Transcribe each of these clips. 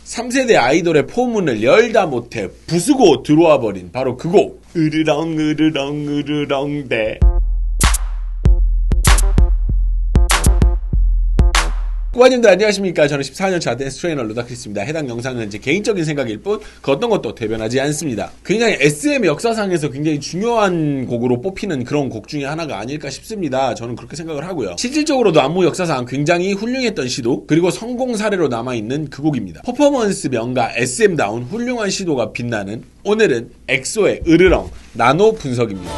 3세대 아이돌의 포문을 열다 못해 부수고 들어와 버린 바로 그 곡. 으르렁 으르렁 으르렁대. 꾸바님들 안녕하십니까. 저는 14년차 댄스 트레이너 루다크리스입니다. 해당 영상은 제 개인적인 생각일 뿐 그 어떤 것도 대변하지 않습니다. 굉장히 SM 역사상에서 굉장히 중요한 곡으로 뽑히는 그런 곡 중에 하나가 아닐까 싶습니다. 저는 그렇게 생각을 하고요. 실질적으로도 안무 역사상 굉장히 훌륭했던 시도, 그리고 성공 사례로 남아있는 그 곡입니다. 퍼포먼스 명가 SM다운 훌륭한 시도가 빛나는 오늘은 엑소의 으르렁 나노 분석입니다.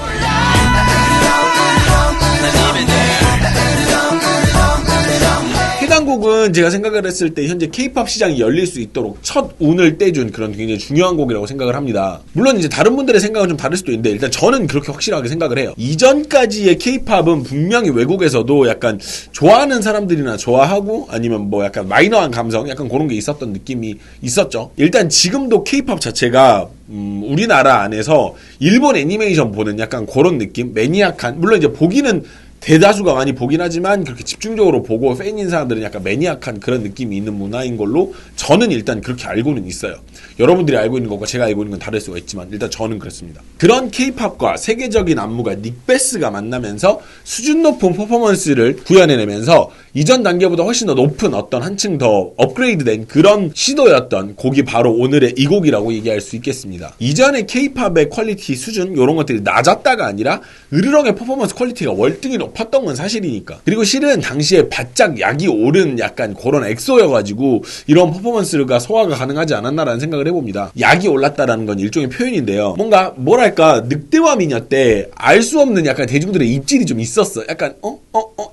해당 곡은 제가 생각을 했을 때 현재 K-POP 시장이 열릴 수 있도록 첫 운을 떼준 그런 굉장히 중요한 곡이라고 생각을 합니다. 물론 이제 다른 분들의 생각은 좀 다를 수도 있는데 일단 저는 그렇게 확실하게 생각을 해요. 이전까지의 K-POP은 분명히 외국에서도 약간 좋아하는 사람들이나 좋아하고 아니면 뭐 약간 마이너한 감성 약간 그런 게 있었던 느낌이 있었죠. 일단 지금도 K-POP 자체가 우리나라 안에서 일본 애니메이션 보는 약간 그런 느낌? 매니악한, 물론 이제 보기는 대다수가 많이 보긴 하지만 그렇게 집중적으로 보고 팬인 사람들은 약간 매니악한 그런 느낌이 있는 문화인 걸로 저는 일단 그렇게 알고는 있어요. 여러분들이 알고 있는 것과 제가 알고 있는 건 다를 수가 있지만 일단 저는 그렇습니다. 그런 K-POP과 세계적인 안무가 닉베스가 만나면서 수준 높은 퍼포먼스를 구현해내면서 이전 단계보다 훨씬 더 높은 어떤 한층 더 업그레이드된 그런 시도였던 곡이 바로 오늘의 이 곡이라고 얘기할 수 있겠습니다. 이전의 K-POP의 퀄리티 수준 이런 것들이 낮았다가 아니라 으르렁의 퍼포먼스 퀄리티가 월등히 높았던 건 사실이니까. 그리고 실은 당시에 바짝 약이 오른 약간 그런 엑소여가지고 이런 퍼포먼스가 소화가 가능하지 않았나라는 생각을 해봅니다. 약이 올랐다라는 건 일종의 표현인데요. 뭔가 뭐랄까 늑대와 미녀 때 알 수 없는 약간 대중들의 입질이 좀 있었어. 약간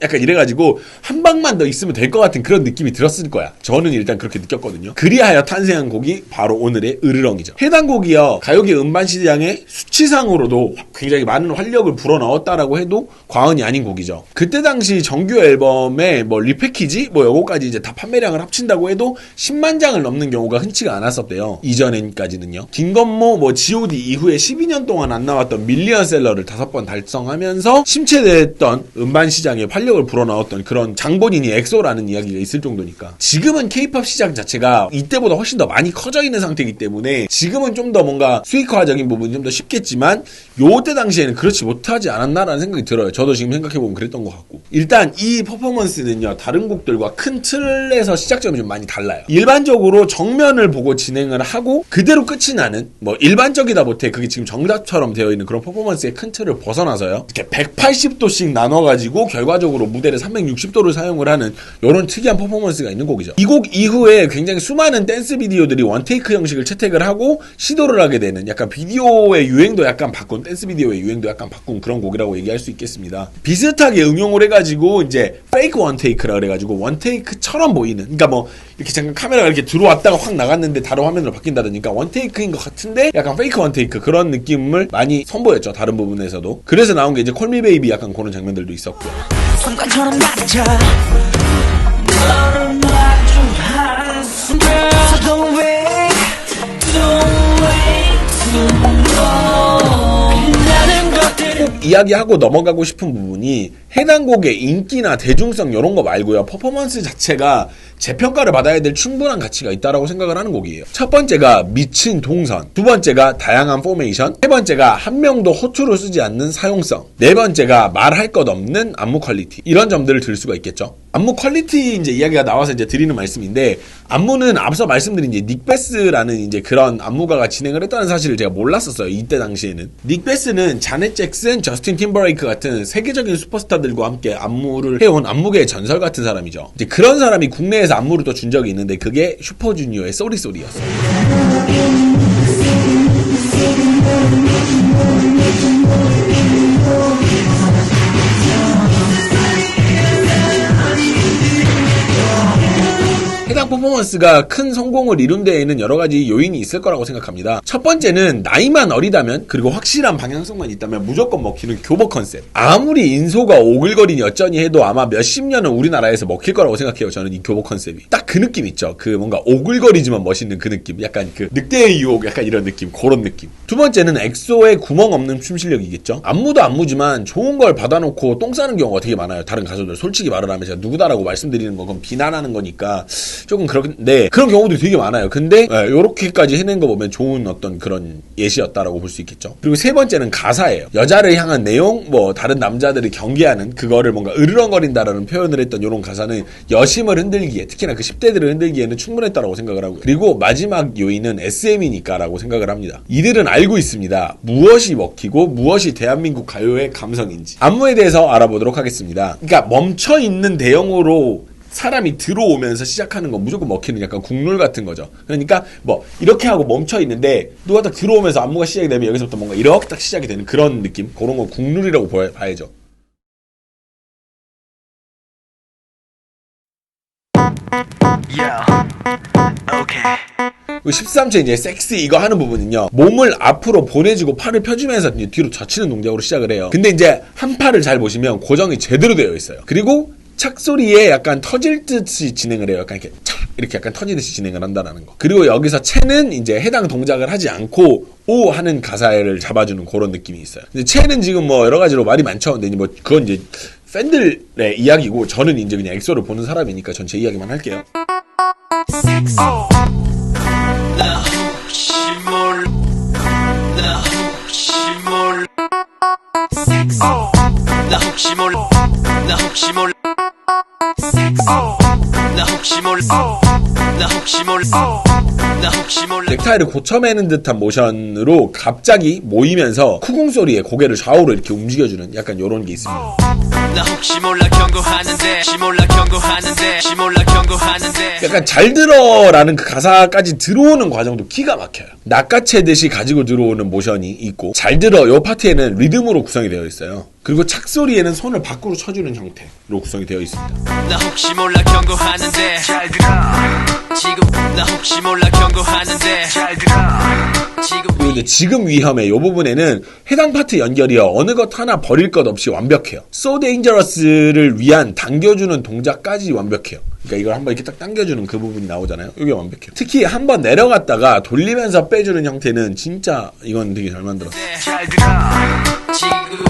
약간 이래가지고 한 방만 더 있으면 될 것 같은 그런 느낌이 들었을 거야. 저는 일단 그렇게 느꼈거든요. 그리하여 탄생한 곡이 바로 오늘의 으르렁이죠. 해당 곡이요, 가요계 음반 시장에 수치상으로도 굉장히 많은 활력을 불어넣었다라고 해도 과언이 아닌 곡이죠. 그때 당시 정규 앨범에 뭐 리패키지 뭐 요거까지 이제 다 판매량을 합친다고 해도 10만 장을 넘는 경우가 흔치가 않았었대요. 이전엔까지는요. 김건모 뭐 G.O.D 이후에 12년 동안 안 나왔던 밀리언셀러를 5번 달성하면서 침체됐던 음반 시장에 활력을 불어넣었던 그런 장본인이 엑소라는 이야기가 있을 정도니까. 지금은 K-POP 시장 자체가 이때보다 훨씬 더 많이 커져 있는 상태이기 때문에 지금은 좀 더 뭔가 수익화적인 부분이 좀 더 쉽겠지만 요때 당시에는 그렇지 못하지 않았나라는 생각이 들어요. 저도 지금 생각해보면 그랬던 것 같고. 일단 이 퍼포먼스는요, 다른 곡들과 큰 틀에서 시작점이 좀 많이 달라요. 일반적으로 정면을 보고 진행을 하고 그대로 끝이 나는, 뭐 일반적이다 못해 그게 지금 정답처럼 되어 있는 그런 퍼포먼스의 큰 틀을 벗어나서요, 이렇게 180도씩 나눠가지고 결과적으로 무대를 360도를 사용을 하는 이런 특이한 퍼포먼스가 있는 곡이죠. 이 곡 이후에 굉장히 수많은 댄스 비디오들이 원테이크 형식을 채택을 하고 시도를 하게 되는, 약간 비디오의 유행도 약간 바꾼, 댄스 비디오의 유행도 약간 바꾼 그런 곡이라고 얘기할 수 있겠습니다. 비슷하게 응용을 해가지고 이제 페이크 원테이크라 그래가지고 원테이크처럼 보이는, 그러니까 뭐 이렇게 잠깐 카메라가 이렇게 들어왔다가 확 나갔는데 다른 화면으로 바뀐다든가 원테이크인 것 같은데 약간 페이크 원테이크 그런 느낌을 많이 선보였죠, 다른 부분에서도. 그래서 나온 게 이제 콜미 베이비 약간 그런 장면들도 있었고요. 순간처럼 낮아 너를 마주한 순간 Don't wait 꼭 이야기하고 넘어가고 싶은 부분이 해당 곡의 인기나 대중성 이런 거 말고요, 퍼포먼스 자체가 재평가를 받아야 될 충분한 가치가 있다라고 생각을 하는 곡이에요. 첫 번째가 미친 동선, 두 번째가 다양한 포메이션, 세 번째가 한 명도 허투루 쓰지 않는 사용성, 네 번째가 말할 것 없는 안무 퀄리티, 이런 점들을 들 수가 있겠죠. 안무 퀄리티 이제 이야기가 나와서 이제 드리는 말씀인데, 안무는 앞서 말씀드린 이제 닉베스라는 이제 그런 안무가가 진행을 했다는 사실을 제가 몰랐었어요, 이때 당시에는. 닉베스는 자넷 잭슨, 저스틴 팀버레이크 같은 세계적인 슈퍼스타들과 함께 안무를 해온 안무계의 전설 같은 사람이죠. 이제 그런 사람이 국내에서 안무를 또 준 적이 있는데 그게 슈퍼주니어의 쏘리쏘리였어요. 해당 퍼포먼스가 큰 성공을 이룬 데에는 여러 가지 요인이 있을 거라고 생각합니다. 첫 번째는 나이만 어리다면, 그리고 확실한 방향성만 있다면 무조건 먹히는 교복 컨셉. 아무리 인소가 오글거리니 어쩌니 해도 아마 몇십 년은 우리나라에서 먹힐 거라고 생각해요. 저는 이 교복 컨셉이 딱 그 느낌 있죠. 그 뭔가 오글거리지만 멋있는 그 느낌, 약간 그 늑대의 유혹, 약간 이런 느낌, 그런 느낌. 두 번째는 엑소의 구멍 없는 춤 실력이겠죠. 안무도 안무지만 좋은 걸 받아놓고 똥 싸는 경우가 되게 많아요, 다른 가수들. 솔직히 말을 하면 제가 누구다라고 말씀드리는 건 비난하는 거니까 조금 그런데 그런 경우도 되게 많아요. 근데 요렇게까지 해낸 거 보면 좋은 어떤 그런 예시였다라고 볼 수 있겠죠. 그리고 세 번째는 가사예요. 여자를 향한 내용, 뭐 다른 남자들이 경계하는 그거를 뭔가 으르렁거린다라는 표현을 했던 요런 가사는 여심을 흔들기에, 특히나 그 10대들을 흔들기에는 충분했다라고 생각을 하고요. 그리고 마지막 요인은 SM이니까라고 생각을 합니다. 이들은 알고 있습니다. 무엇이 먹히고 무엇이 대한민국 가요의 감성인지. 안무에 대해서 알아보도록 하겠습니다. 그러니까 멈춰있는 대형으로 사람이 들어오면서 시작하는 건 무조건 먹히는 약간 국룰 같은 거죠. 그러니까 뭐 이렇게 하고 멈춰 있는데 누가 딱 들어오면서 안무가 시작이 되면 여기서부터 뭔가 이렇게 딱 시작이 되는 그런 느낌, 그런 건 국룰이라고 봐야죠. 그 13초 이제 섹스 이거 하는 부분은요, 몸을 앞으로 보내주고 팔을 펴주면서 이제 뒤로 젖히는 동작으로 시작을 해요. 근데 이제 한 팔을 잘 보시면 고정이 제대로 되어 있어요. 그리고 착소리에 약간 터질 듯이 진행을 해요. 약간 이렇게 착 이렇게 약간 터지듯이 진행을 한다는 거. 그리고 여기서 채는 이제 해당 동작을 하지 않고 오 하는 가사를 잡아주는 그런 느낌이 있어요. 근데 채는 지금 뭐 여러 가지로 말이 많죠. 근데 뭐 그건 이제 팬들의 이야기고 저는 이제 그냥 엑소를 보는 사람이니까 전 제 이야기만 할게요. 넥타이를 고쳐매는 듯한 모션으로 갑자기 모이면서 쿠궁 소리에 고개를 좌우로 이렇게 움직여주는 약간 요런 게 있습니다. 약간 잘 들어라는 그 가사까지 들어오는 과정도 기가 막혀요. 낚아채듯이 가지고 들어오는 모션이 있고, 잘 들어 요 파트에는 리듬으로 구성이 되어 있어요. 그리고 착소리에는 손을 밖으로 쳐주는 형태로 구성이 되어 있습니다. 나 혹시 몰라 경고하는데 잘 들어 지금 나 혹시 몰라 경고하는데 잘 들어 그리고 이제 지금 위험해 요 부분에는 해당 파트 연결이요 어느 것 하나 버릴 것 없이 완벽해요. So Dangerous를 위한 당겨주는 동작까지 완벽해요. 그러니까 이걸 한번 이렇게 딱 당겨주는 그 부분이 나오잖아요. 이게 완벽해요. 특히 한번 내려갔다가 돌리면서 빼주는 형태는 진짜 이건 되게 잘 만들었어요. 잘 들어 지금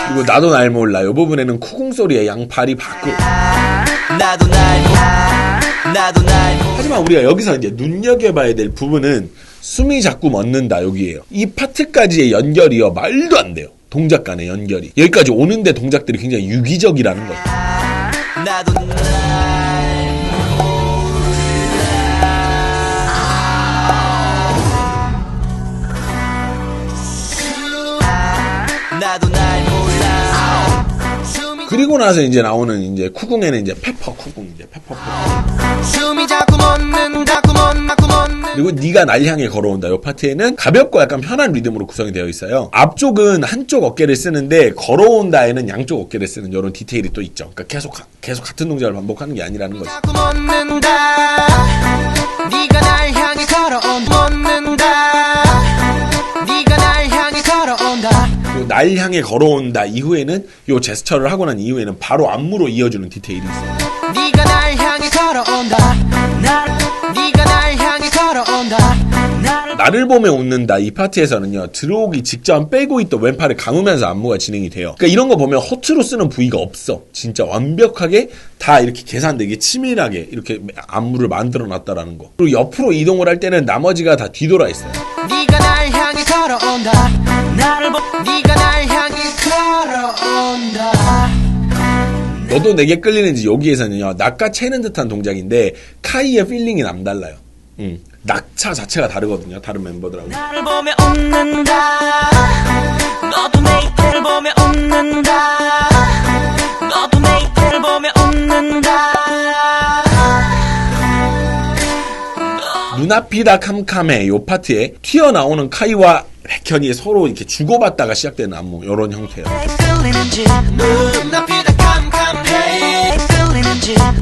그리고 나도 날 몰라 요 부분에는 쿠궁 소리에 양팔이 밖으로. 하지만 우리가 여기서 이제 눈여겨봐야 될 부분은 숨이 자꾸 멎는다 여기에요. 이 파트까지의 연결이요 말도 안 돼요. 동작 간의 연결이 여기까지 오는데 동작들이 굉장히 유기적이라는 거죠. 그리고 나서 이제 나오는 이제 쿠궁에는 이제 페퍼 쿠궁 이제 페퍼. 그리고 네가 날 향해 걸어온다 요 파트에는 가볍고 약간 편한 리듬으로 구성이 되어 있어요. 앞쪽은 한쪽 어깨를 쓰는데 걸어온다에는 양쪽 어깨를 쓰는 이런 디테일이 또 있죠. 그러니까 계속 같은 동작을 반복하는 게 아니라는 거죠. 네가 날 향해 그리고 날 향해 걸어온다 이후에는 요 제스처를 하고 난 이후에는 바로 안무로 이어주는 디테일이 있어요. 네가 날 향해 걸어온다 네가 날 향해 걸어온다 나를 보며 웃는다 이 파트에서는요 들어오기 직전 빼고 있던 왼팔을 감으면서 안무가 진행이 돼요. 그러니까 이런 거 보면 허투루 쓰는 부위가 없어. 진짜 완벽하게 다 이렇게 계산되게 치밀하게 이렇게 안무를 만들어 놨다라는 거. 그리고 옆으로 이동을 할 때는 나머지가 다 뒤돌아 있어요. 네가 날 향해 걸어온다 네가 날 향해 걸어온다 너도 내게 끌리는지 여기에서는요 낚아채는 듯한 동작인데 카이의 필링이 남달라요. 낙차 자체가 다르거든요. 다른 멤버들하고. 나를 보며 웃는다. 너도 내 이때를 보며 웃는다. 너도 내 이때를 보며 웃는다. 눈앞이다 캄캄해 요 파트에 튀어나오는 카이와 백현이 서로 이렇게 주고받다가 시작되는 안무 요런 형태예요. 눈앞이다 캄캄해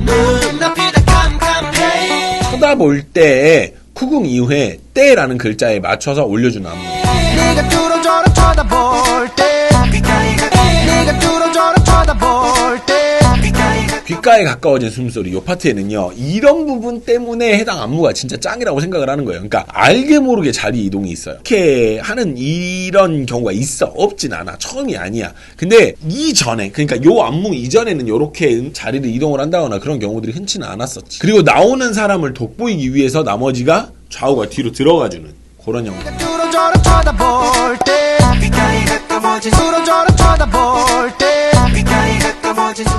눈앞이다 캄캄해 쳐다볼 때에 쿠궁 이후에 때라는 글자에 맞춰서 올려주는 안무. 네가 뚫어져라 쳐다볼 때 네가 뚫어져라 쳐다볼 때 귓가에 가까워진 숨소리 요 파트에는요 이런 부분 때문에 해당 안무가 진짜 짱이라고 생각을 하는 거예요. 그러니까 알게 모르게 자리 이동이 있어요. 이렇게 하는 이런 경우가 있어. 없진 않아. 처음이 아니야. 근데 이전에 그러니까 요 안무 이전에는 요렇게 자리를 이동을 한다거나 그런 경우들이 흔치는 않았었지. 그리고 나오는 사람을 돋보이기 위해서 나머지가 좌우가 뒤로 들어가주는 그런 영상.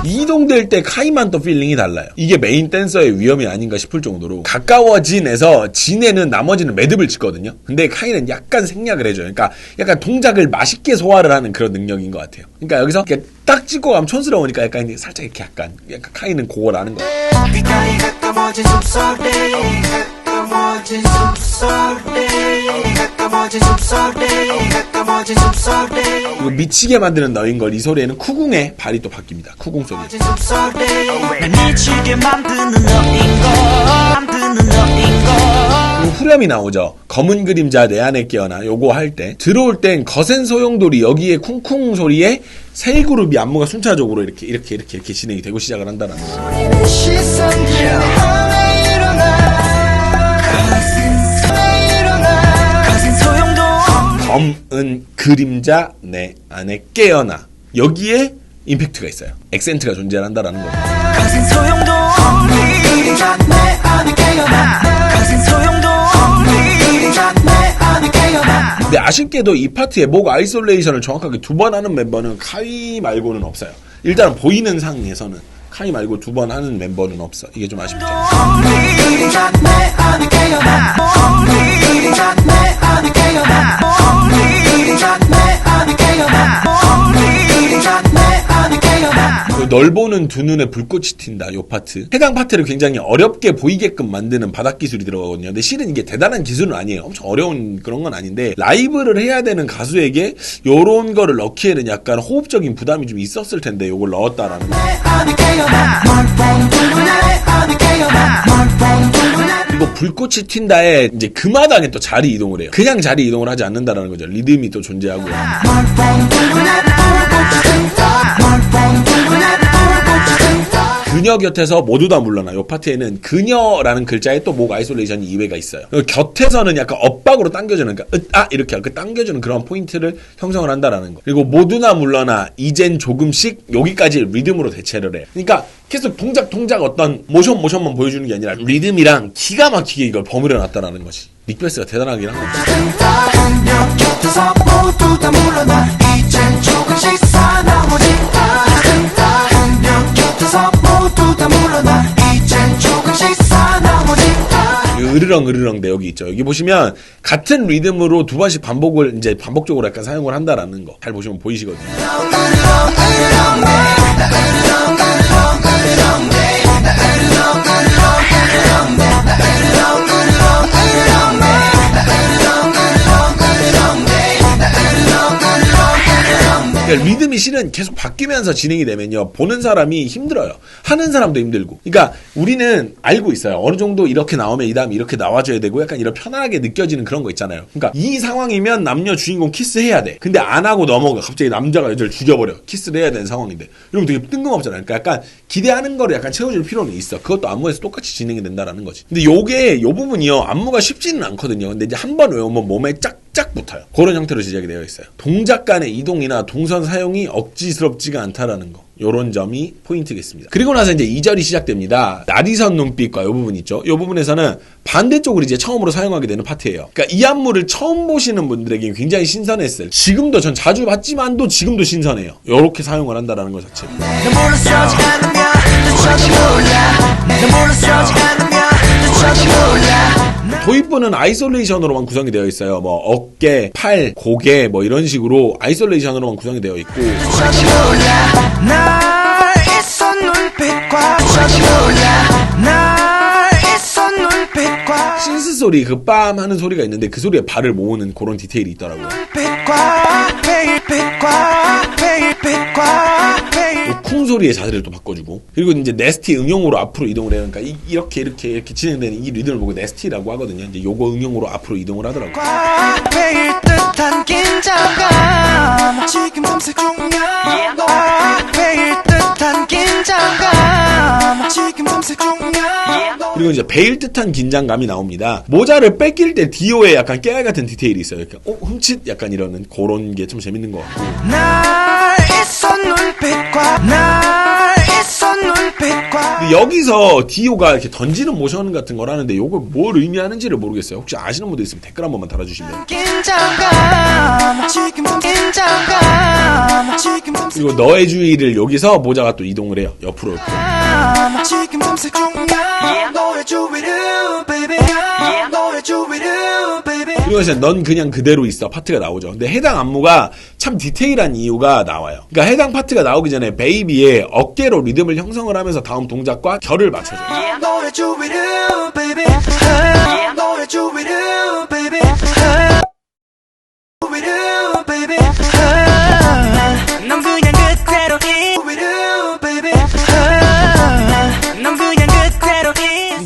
이동될 때 카이만 또 필링이 달라요. 이게 메인 댄서의 위험이 아닌가 싶을 정도로 가까워진에서 진에는 나머지는 매듭을 짓거든요. 근데 카이는 약간 생략을 해줘요. 그러니까 약간 동작을 맛있게 소화를 하는 그런 능력인 것 같아요. 그러니까 여기서 이렇게 딱 찍고 가면 촌스러우니까 약간 살짝 이렇게 약간 카이는 그걸 아는 거예요. 이거 미치게 만드는 너인 걸 이 소리에는 쿠궁의 발이 또 바뀝니다. 쿠궁 소리. 미치게 만드는 너인 걸. 후렴이 나오죠. 검은 그림자 내 안에 깨어나 요거 할 때 들어올 땐 거센 소용돌이 여기에 쿵쿵 소리에 세 그룹이 안무가 순차적으로 이렇게 진행이 되고 시작을 한다는 거예요. 검은 그림자 내 안에 깨어나 여기에 임팩트가 있어요. 액센트가 존재한다라는 거예요. 근데 아쉽게도 이 파트에 목 아이솔레이션을 정확하게 2번 하는 멤버는 카이 말고는 없어요. 일단 보이는 상에서는 카이 말고 2번 하는 멤버는 없어. 이게 좀 아쉽죠. 널 보는 두 눈에 불꽃이 튄다. 요 파트. 해당 파트를 굉장히 어렵게 보이게끔 만드는 바닥 기술이 들어가거든요. 근데 실은 이게 대단한 기술은 아니에요. 엄청 어려운 그런 건 아닌데 라이브를 해야 되는 가수에게 요런 거를 넣기에는 약간 호흡적인 부담이 좀 있었을 텐데 요걸 넣었다라는 거. 그리고 불꽃이 튄다에 이제 그 마당에 또 자리 이동을 해요. 그냥 자리 이동을 하지 않는다라는 거죠. 리듬이 또 존재하고. 그녀 곁에서 모두 다 물러나. 요 파트에는 그녀라는 글자에 또 목 아이솔레이션이 2회가 있어요. 곁에서는 약간 엇박으로 당겨주는, 그러니까 이렇게 당겨주는 그런 포인트를 형성을 한다라는 거. 그리고 모두나 물러나 이젠 조금씩 여기까지 리듬으로 대체를 해. 그러니까 계속 동작 어떤 모션만 보여주는 게 아니라 리듬이랑 기가 막히게 이걸 버무려 놨다라는 거지. 닉베스가 대단하긴 한 거지. 으르렁 여기 있죠. 여기 보시면 같은 리듬으로 2번씩 반복적으로 약간 사용을 한다라는 거 잘 보시면 보이시거든요. 리듬이 실은 계속 바뀌면서 진행이 되면요 보는 사람이 힘들어요. 하는 사람도 힘들고. 그러니까 우리는 알고 있어요. 어느 정도 이렇게 나오면 이 다음에 이렇게 나와줘야 되고 약간 이런 편안하게 느껴지는 그런 거 있잖아요. 그러니까 이 상황이면 남녀 주인공 키스해야 돼. 근데 안 하고 넘어가. 갑자기 남자가 여자를 죽여버려. 키스를 해야 되는 상황인데. 이러면 되게 뜬금없잖아요. 그러니까 약간 기대하는 거를 약간 채워줄 필요는 있어. 그것도 안무에서 똑같이 진행이 된다라는 거지. 근데 요 부분이요 안무가 쉽지는 않거든요. 근데 이제 한 번 외우면 몸에 쫙 붙어요. 그런 형태로 제작이 되어 있어요. 동작 간의 이동이나 동선 사용이 억지스럽지가 않다라는 거. 요런 점이 포인트겠습니다. 그리고 나서 이제 2절이 시작됩니다. 나리선 눈빛과 요 부분 있죠. 요 부분에서는 반대쪽으로 이제 처음으로 사용하게 되는 파트예요. 그러니까 이 안무를 처음 보시는 분들에게 굉장히 신선했어요. 지금도 전 자주 봤지만도 지금도 신선해요. 요렇게 사용을 한다라는 것 자체. 도입부는 아이솔레이션으로만 구성이 되어 있어요. 뭐 어깨, 팔, 고개 뭐 이런 식으로 아이솔레이션으로만 구성이 되어 있고. 신스 소리, 그 빰 하는 소리가 있는데 그 소리에 발을 모으는 그런 디테일이 있더라고요. 쿵 소리의 자세를 또 바꿔주고. 그리고 이제 네스티 응용으로 앞으로 이동을 해요. 그러니까 이렇게 진행되는 이 리듬을 보고 네스티라고 하거든요. 이제 요거 응용으로 앞으로 이동을 하더라고요. 지금 탐색 중이야. 듯한 긴장감. 그리고 이제 베일 듯한 긴장감이 나옵니다. 모자를 뺏길 때 디오에 약간 깨알 같은 디테일이 있어요. 이렇게 흠칫 약간 이러는 그런 게 좀 재밌는 것 같고. 여기서 디오가 이렇게 던지는 모션 같은 걸 하는데 요거 뭘 의미하는지를 모르겠어요. 혹시 아시는 분들 있으면 댓글 한 번만 달아주시면. 그리고 너의 주위를 여기서 모자가 또 이동을 해요. 옆으로. 그리고 이제 넌 그냥 그대로 있어 파트가 나오죠. 근데 해당 안무가 참 디테일한 이유가 나와요. 그러니까 해당 파트가 나오기 전에 베이비의 어깨로 리듬을 형성을 하면서 다음 동작과 결을 맞춰줘요.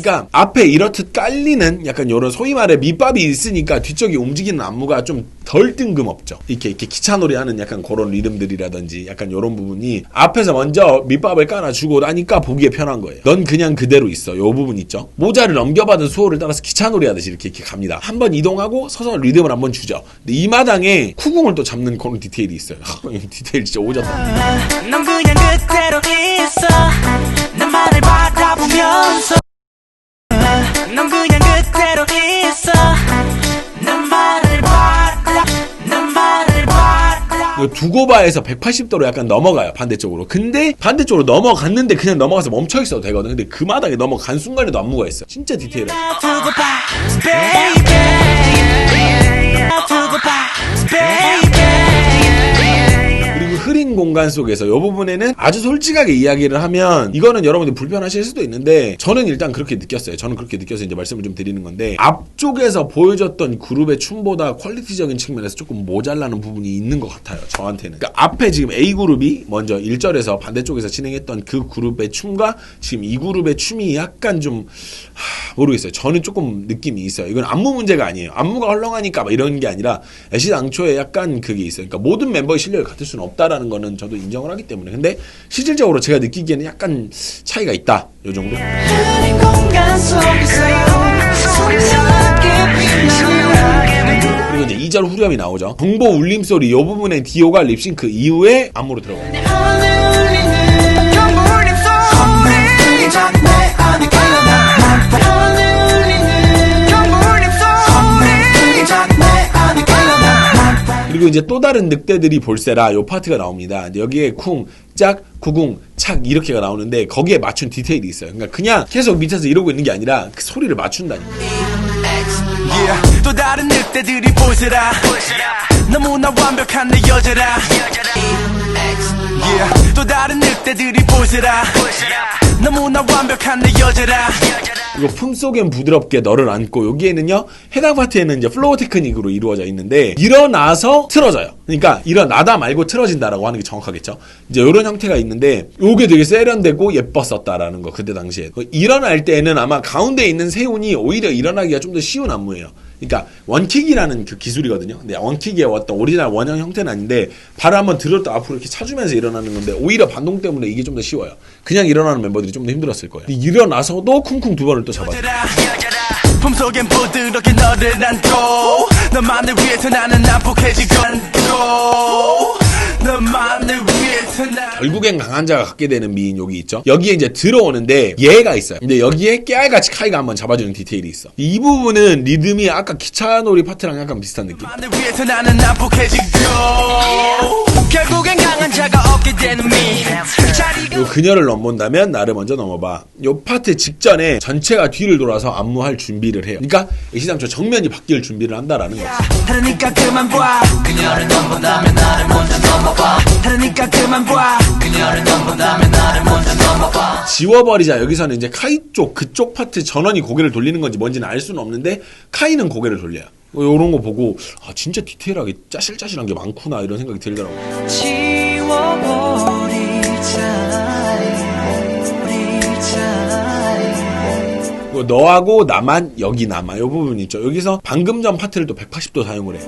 그러니까 앞에 이렇듯 깔리는 약간 요런 소위 말해 밑밥이 있으니까 뒤쪽이 움직이는 안무가 좀 덜 뜬금없죠. 이렇게 기차놀이 하는 약간 그런 리듬들이라든지 약간 요런 부분이 앞에서 먼저 밑밥을 깔아주고 나니까 보기에 편한 거예요. 넌 그냥 그대로 있어. 요 부분 있죠. 모자를 넘겨받은 수호를 따라서 기차놀이 하듯이 이렇게 갑니다. 한번 이동하고 서서 리듬을 한번 주죠. 근데 이 마당에 쿠궁을 또 잡는 그런 디테일이 있어요. 디테일 진짜 오졌다. 넌 그냥 그대로 있어. 나만을 바라보면서 넌 그냥 그대로 있어. 나만을 두고바에서 180도로 약간 넘어가요. 반대쪽으로. 근데 반대쪽으로 넘어갔는데 그냥 넘어가서 멈춰 있어도 되거든. 근데 그 마당에 넘어간 순간에도 안무가 있어. 진짜 디테일해. 그리고 흐린 공간 속에서 이 부분에는 아주 솔직하게 이야기를 하면 이거는 여러분들 불편하실 수도 있는데 저는 일단 그렇게 느꼈어요. 저는 그렇게 느껴서 이제 말씀을 좀 드리는 건데 앞쪽에서 보여줬던 그룹의 춤보다 퀄리티적인 측면에서 조금 모자라는 부분이 있는 것 같아요. 저한테는. 그러니까 앞에 지금 A그룹이 먼저 1절에서 반대쪽에서 진행했던 그 그룹의 춤과 지금 이 그룹의 춤이 약간 좀 모르겠어요. 저는 조금 느낌이 있어요. 이건 안무 문제가 아니에요. 안무가 헐렁하니까 막 이런 게 아니라 애시당초에 약간 그게 있어요. 그러니까 모든 멤버의 실력이 같을 수는 없다라는 거는 저도 인정을 하기 때문에. 근데 실질적으로 제가 느끼기에는 약간 차이가 있다. 요 정도. 그리고 이제 2절 후렴이 나오죠. 정보 울림소리 요 부분에 디오가 립싱크 이후에 안무로 들어가요. 그리고 이제 또 다른 늑대들이 볼세라 요 파트가 나옵니다. 근데 여기에 쿵, 짝, 구궁, 착 이렇게가 나오는데 거기에 맞춘 디테일이 있어요. 그러니까 그냥 계속 밑에서 이러고 있는 게 아니라 그 소리를 맞춘다니까. Yeah, 또 다른 늑대들이 볼세라 너무나 완벽한 내 여자라. Yeah, 또 다른 늑대들이 볼세라 너무나 완벽한 내 여자라. 이거 품속엔 부드럽게 너를 안고 여기에는요 해당 파트에는 이제 플로우 테크닉으로 이루어져 있는데 일어나서 틀어져요. 그러니까 일어나다 말고 틀어진다라고 하는 게 정확하겠죠. 이제 이런 형태가 있는데 요게 되게 세련되고 예뻤었다라는 거 그때 당시에. 일어날 때는 아마 가운데 있는 세훈이 오히려 일어나기가 좀 더 쉬운 안무예요. 그러니까 원킥이라는 그 기술이거든요. 근데 원킥의 어떤 오리지널 원형 형태는 아닌데 발을 한번 들었다 앞으로 이렇게 차주면서 일어나는 건데 오히려 반동 때문에 이게 좀 더 쉬워요. 그냥 일어나는 멤버들이 좀 더 힘들었을 거예요. 일어나서도 쿵쿵 두 번을 또 잡아요. 품속엔 부드럽게 너를 안고 너만을 위해서 나는 난폭해지고 너만을 위해서 결국엔 강한 자가 갖게 되는 미인 여기 있죠. 여기에 이제 들어오는데 얘가 있어요. 근데 여기에 깨알같이 카이가 한번 잡아주는 디테일이 있어. 이 부분은 리듬이 아까 기차놀이 파트랑 약간 비슷한 느낌. 너만을 위해서 나는 난폭해지고 결국엔 강한 자가 얻게 되는 미인. 요 그녀를 넘본다면 나를 먼저 넘어봐. 요 파트 직전에 전체가 뒤를 돌아서 안무할 준비를 해요. 그러니까 시장초 정면이 바뀔 준비를 한다라는 거죠. 그러니까 그만 봐. 그녀를 넘본다면 나를 먼저 넘어봐. 그러니까 그만 봐. 그녀를 넘본다면 나를 먼저 넘어봐. 지워버리자. 여기서는 이제 카이 쪽 그쪽 파트 전원이 고개를 돌리는 건지 뭔지는 알 수는 없는데 카이는 고개를 돌려요. 이런 거 보고 아 진짜 디테일하게 짜실짜실한 게 많구나 이런 생각이 들더라고요. 너하고 나만 여기 남아 이 부분 있죠. 여기서 방금 전 파트를 또 180도 사용을 해요.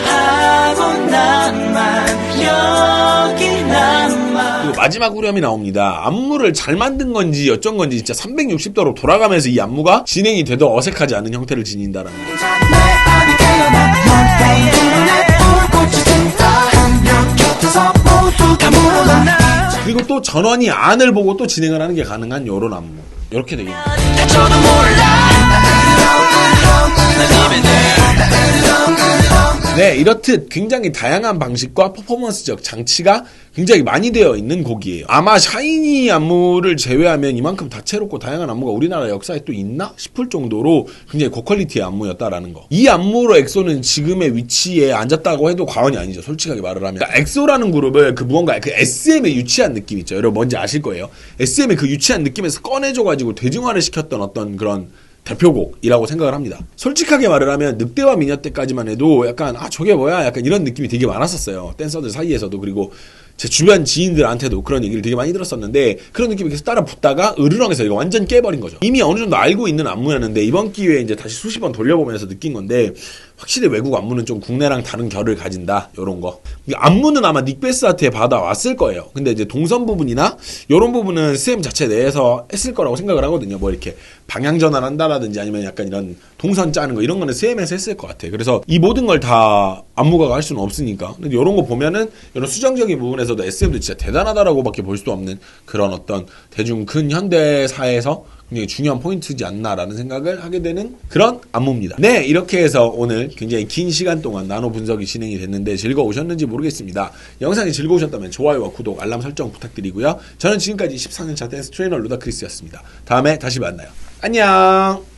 너하고 나만 여기 남아. 그리고 마지막 후렴이 나옵니다. 안무를 잘 만든 건지 어쩐 건지 진짜 360도로 돌아가면서 이 안무가 진행이 돼도 어색하지 않은 형태를 지닌다라는 거. 그리고 또 전원이 안을 보고 또 진행을 하는 게 가능한 요런 안무. 이렇게 되겠네요. 네, 이렇듯 굉장히 다양한 방식과 퍼포먼스적 장치가 굉장히 많이 되어 있는 곡이에요. 아마 샤이니 안무를 제외하면 이만큼 다채롭고 다양한 안무가 우리나라 역사에 또 있나 싶을 정도로 굉장히 고퀄리티의 안무였다라는 거. 이 안무로 엑소는 지금의 위치에 앉았다고 해도 과언이 아니죠. 솔직하게 말을 하면. 그러니까 엑소라는 그룹을 그 무언가 그 SM의 유치한 느낌 있죠. 여러분 뭔지 아실 거예요. SM의 그 유치한 느낌에서 꺼내줘가지고 대중화를 시켰던 어떤 그런 대표곡이라고 생각을 합니다. 솔직하게 말을 하면 늑대와 미녀 때까지만 해도 약간 저게 뭐야 약간 이런 느낌이 되게 많았었어요. 댄서들 사이에서도. 그리고 제 주변 지인들한테도 그런 얘기를 되게 많이 들었었는데 그런 느낌이 계속 따라 붙다가 으르렁해서 이거 완전 깨버린 거죠. 이미 어느 정도 알고 있는 안무였는데 이번 기회에 이제 다시 수십 번 돌려보면서 느낀 건데 확실히 외국 안무는 좀 국내랑 다른 결을 가진다. 요런 거. 안무는 아마 닉베스한테 받아왔을 거예요. 근데 이제 동선 부분이나 요런 부분은 SM 자체 내에서 했을 거라고 생각을 하거든요. 뭐 이렇게 방향 전환 한다라든지 아니면 약간 이런 동선 짜는 거 이런 거는 SM에서 했을 것 같아요. 그래서 이 모든 걸 다 안무가가 할 수는 없으니까. 근데 요런 거 보면은 이런 수정적인 부분에서도 SM도 진짜 대단하다라고밖에 볼 수도 없는 그런 어떤 대중 큰 현대사에서 굉장히 중요한 포인트지 않나라는 생각을 하게 되는 그런 안무입니다. 네, 이렇게 해서 오늘 굉장히 긴 시간 동안 나노 분석이 진행이 됐는데 즐거우셨는지 모르겠습니다. 영상이 즐거우셨다면 좋아요와 구독, 알람 설정 부탁드리고요. 저는 지금까지 14년차 댄스 트레이너 루다크리스였습니다. 다음에 다시 만나요. 안녕!